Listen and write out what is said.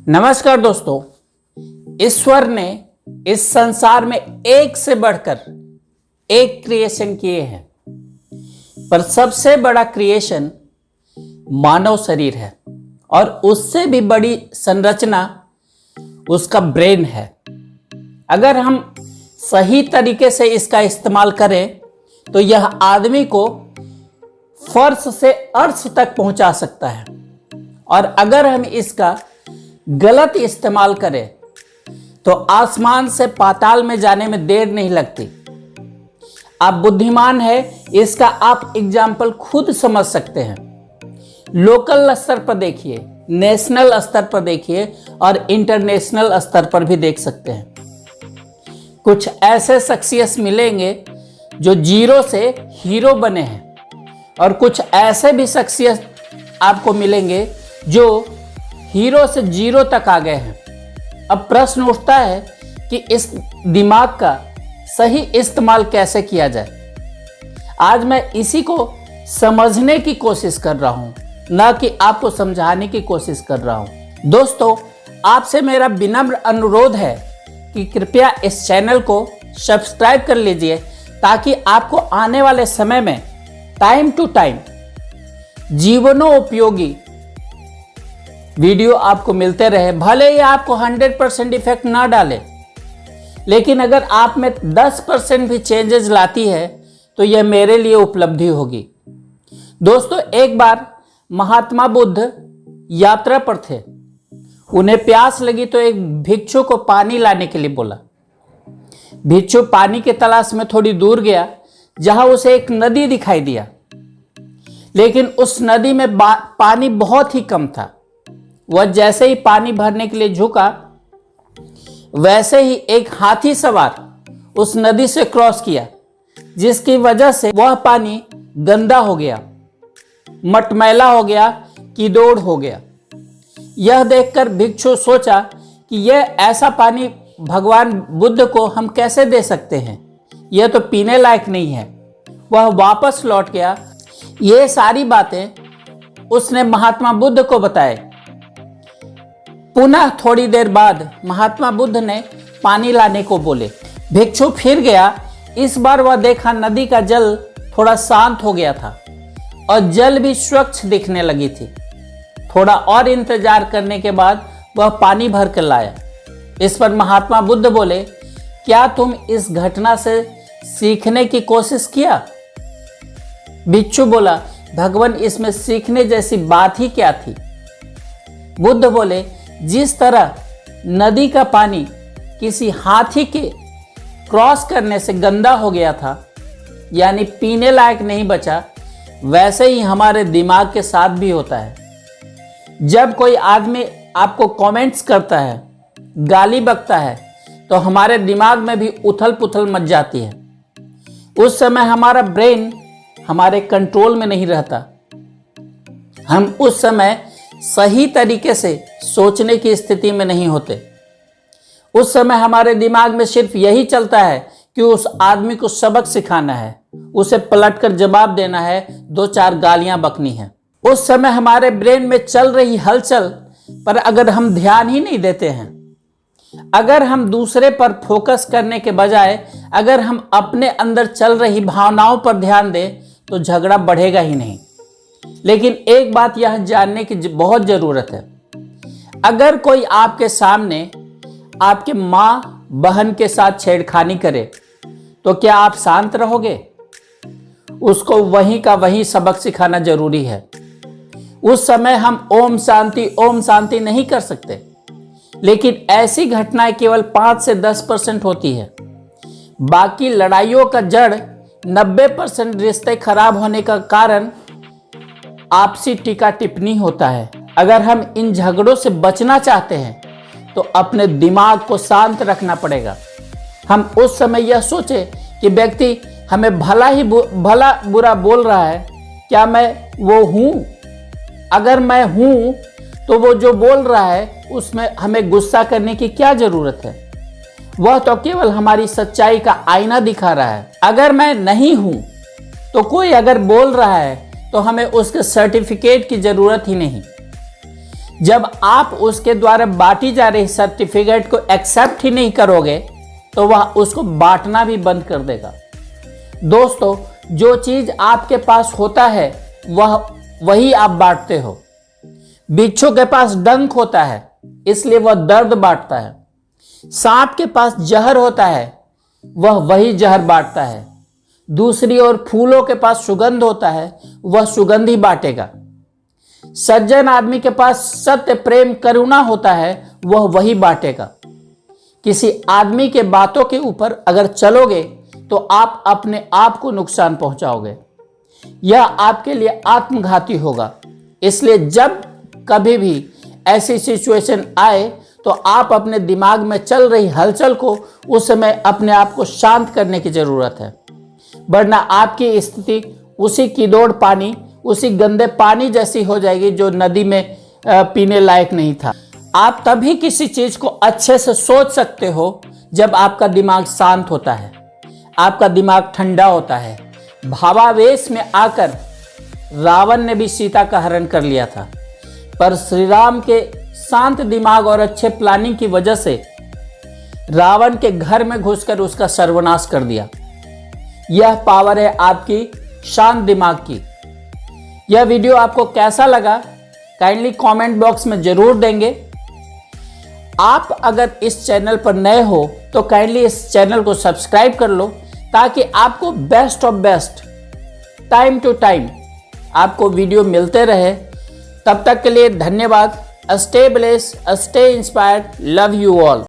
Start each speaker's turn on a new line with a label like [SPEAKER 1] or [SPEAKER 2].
[SPEAKER 1] नमस्कार दोस्तों, ईश्वर ने इस संसार में एक से बढ़कर एक क्रिएशन किए हैं, पर सबसे बड़ा क्रिएशन मानव शरीर है और उससे भी बड़ी संरचना उसका ब्रेन है। अगर हम सही तरीके से इसका इस्तेमाल करें तो यह आदमी को फर्श से अर्श तक पहुंचा सकता है, और अगर हम इसका गलत इस्तेमाल करें तो आसमान से पाताल में जाने में देर नहीं लगती। आप बुद्धिमान है, इसका आप एग्जाम्पल खुद समझ सकते हैं। लोकल स्तर पर देखिए, नेशनल स्तर पर देखिए और इंटरनेशनल स्तर पर भी देख सकते हैं। कुछ ऐसे शख्सियत मिलेंगे जो जीरो से हीरो बने हैं, और कुछ ऐसे भी शख्सियत आपको मिलेंगे जो हीरो से जीरो तक आ गए हैं। अब प्रश्न उठता है कि इस दिमाग का सही इस्तेमाल कैसे किया जाए। आज मैं इसी को समझने की कोशिश कर रहा हूं, ना कि आपको समझाने की कोशिश कर रहा हूं। दोस्तों, आपसे मेरा विनम्र अनुरोध है कि कृपया इस चैनल को सब्सक्राइब कर लीजिए, ताकि आपको आने वाले समय में टाइम टू टाइम जीवनोपयोगी वीडियो आपको मिलते रहे। भले ही आपको 100% इफेक्ट ना डाले, लेकिन अगर आप में 10% भी चेंजेस लाती है तो यह मेरे लिए उपलब्धि होगी। दोस्तों, एक बार महात्मा बुद्ध यात्रा पर थे। उन्हें प्यास लगी तो एक भिक्षु को पानी लाने के लिए बोला। भिक्षु पानी के तलाश में थोड़ी दूर गया, जहां उसे एक नदी दिखाई दिया, लेकिन उस नदी में पानी बहुत ही कम था। वह जैसे ही पानी भरने के लिए झुका, वैसे ही एक हाथी सवार उस नदी से क्रॉस किया, जिसकी वजह से वह पानी गंदा हो गया, मटमैला हो गया, कीदोड़ हो गया। यह देखकर भिक्षु सोचा कि यह ऐसा पानी भगवान बुद्ध को हम कैसे दे सकते हैं, यह तो पीने लायक नहीं है। वह वापस लौट गया। ये सारी बातें उसने महात्मा बुद्ध को बताए। पुनः थोड़ी देर बाद महात्मा बुद्ध ने पानी लाने को बोले। भिक्षु फिर गया। इस बार वह देखा नदी का जल थोड़ा शांत हो गया था और जल भी स्वच्छ दिखने लगी थी। थोड़ा और इंतजार करने के बाद वह पानी भर कर लाया। इस पर महात्मा बुद्ध बोले, क्या तुम इस घटना से सीखने की कोशिश किया? भिक्षु बोला, भगवान, इसमें सीखने जैसी बात ही क्या थी? बुद्ध बोले, जिस तरह नदी का पानी किसी हाथी के क्रॉस करने से गंदा हो गया था, यानी पीने लायक नहीं बचा, वैसे ही हमारे दिमाग के साथ भी होता है। जब कोई आदमी आपको कमेंट्स करता है, गाली बकता है, तो हमारे दिमाग में भी उथल पुथल मच जाती है। उस समय हमारा ब्रेन हमारे कंट्रोल में नहीं रहता। हम उस समय सही तरीके से सोचने की स्थिति में नहीं होते। उस समय हमारे दिमाग में सिर्फ यही चलता है कि उस आदमी को सबक सिखाना है, उसे पलटकर जवाब देना है, 2-4 गालियां बकनी है। उस समय हमारे ब्रेन में चल रही हलचल पर अगर हम ध्यान ही नहीं देते हैं, अगर हम दूसरे पर फोकस करने के बजाय अगर हम अपने अंदर चल रही भावनाओं पर ध्यान दें, तो झगड़ा बढ़ेगा ही नहीं। लेकिन एक बात यह जानने की बहुत जरूरत है, अगर कोई आपके सामने आपके माँ बहन के साथ छेड़खानी करे, तो क्या आप शांत रहोगे? उसको वहीं का वहीं सबक सिखाना जरूरी है। उस समय हम ओम शांति नहीं कर सकते, लेकिन ऐसी घटनाएं केवल 5 से 10% होती है। बाकी लड़ाइयों का जड़ 90% रिश्ते खराब होने का कारण आपसी टीका टिप्पणी होता है। अगर हम इन झगड़ों से बचना चाहते हैं तो अपने दिमाग को शांत रखना पड़ेगा। हम उस समय यह सोचे कि व्यक्ति हमें भला बुरा बोल रहा है, क्या मैं वो हूं? अगर मैं हूं तो वो जो बोल रहा है उसमें हमें गुस्सा करने की क्या जरूरत है? वह तो केवल हमारी सच्चाई का आईना दिखा रहा है। अगर मैं नहीं हूं तो कोई अगर बोल रहा है तो हमें उसके सर्टिफिकेट की जरूरत ही नहीं। जब आप उसके द्वारा बांटी जा रही सर्टिफिकेट को एक्सेप्ट ही नहीं करोगे तो वह उसको बांटना भी बंद कर देगा। दोस्तों, जो चीज आपके पास होता है वही आप बांटते हो। बिच्छू के पास डंक होता है इसलिए वह दर्द बांटता है। सांप के पास जहर होता है वह वही जहर बांटता है। दूसरी ओर फूलों के पास सुगंध होता है वह सुगंध ही बांटेगा। सज्जन आदमी के पास सत्य, प्रेम, करुणा होता है वह वही बांटेगा। किसी आदमी के बातों के ऊपर अगर चलोगे तो आप अपने आप को नुकसान पहुंचाओगे। यह आपके लिए आत्मघाती होगा। इसलिए जब कभी भी ऐसी सिचुएशन आए तो आप अपने दिमाग में चल रही हलचल को उस समय अपने आप को शांत करने की जरूरत है, वरना आपकी स्थिति उसी कीदोड़ पानी, उसी गंदे पानी जैसी हो जाएगी जो नदी में पीने लायक नहीं था। आप तभी किसी चीज को अच्छे से सोच सकते हो जब आपका दिमाग शांत होता है, आपका दिमाग ठंडा होता है। भावावेश में आकर रावण ने भी सीता का हरण कर लिया था, पर श्री राम के शांत दिमाग और अच्छे प्लानिंग की वजह से रावण के घर में घुसकर उसका सर्वनाश कर दिया। यह पावर है आपकी शांत दिमाग की। यह वीडियो आपको कैसा लगा काइंडली कमेंट बॉक्स में जरूर देंगे। आप अगर इस चैनल पर नए हो तो काइंडली इस चैनल को सब्सक्राइब कर लो ताकि आपको best of best time to time आपको वीडियो मिलते रहे। तब तक के लिए धन्यवाद। Stay blessed, stay inspired, love you all.